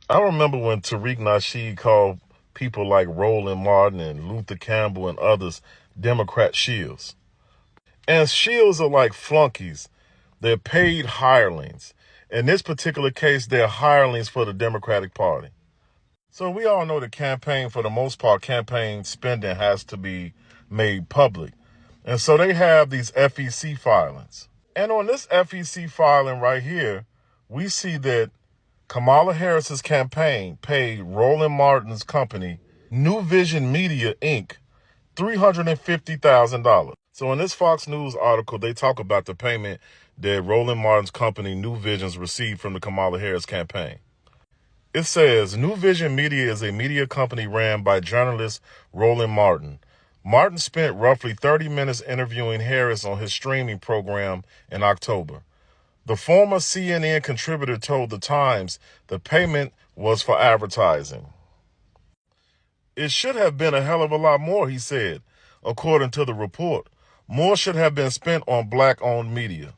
I remember when Tariq Nasheed called people like Roland Martin and Luther Campbell and others Democrat shills. And shills are like flunkies. They're paid hirelings. In this particular case, they're hirelings for the Democratic Party. So we all know the campaign, for the most part, campaign spending has to be made public. And so they have these FEC filings. And on this FEC filing right here, we see that Kamala Harris's campaign paid Roland Martin's company, New Vision Media, Inc., $350,000. So in this Fox News article, they talk about the payment that Roland Martin's company, New Visions, received from the Kamala Harris campaign. It says, New Vision Media is a media company ran by journalist Roland Martin. Martin spent roughly 30 minutes interviewing Harris on his streaming program in October. The former CNN contributor told The Times the payment was for advertising. It should have been a hell of a lot more, he said. According to the report, more should have been spent on black-owned media.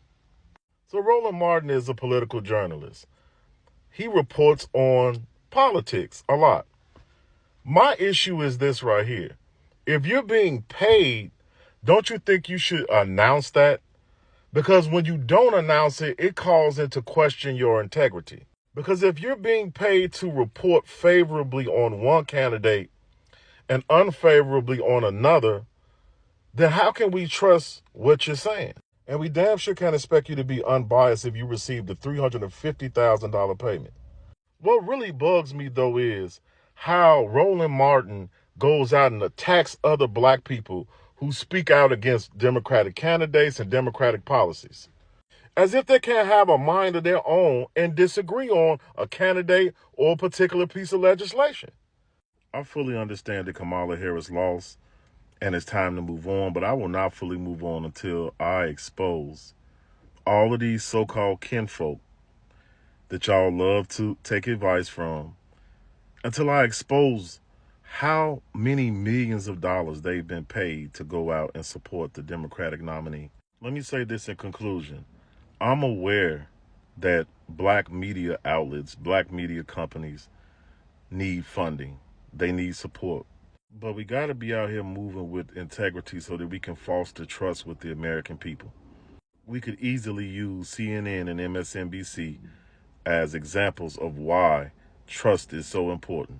So Roland Martin is a political journalist. He reports on politics a lot. My issue is this right here. If you're being paid, don't you think you should announce that? Because when you don't announce it, it calls into question your integrity. Because if you're being paid to report favorably on one candidate and unfavorably on another, then how can we trust what you're saying? And we damn sure can't expect you to be unbiased if you received a $350,000 payment. What really bugs me, though, is how Roland Martin goes out and attacks other black people who speak out against Democratic candidates and Democratic policies, as if they can't have a mind of their own and disagree on a candidate or a particular piece of legislation. I fully understand that Kamala Harris lost and it's time to move on, but I will not fully move on until I expose all of these so-called kinfolk that y'all love to take advice from, until I expose how many millions of dollars they've been paid to go out and support the Democratic nominee. Let me say this in conclusion. I'm aware that black media outlets, black media companies need funding. They need support. But we got to be out here moving with integrity so that we can foster trust with the American people. We could easily use CNN and MSNBC as examples of why trust is so important.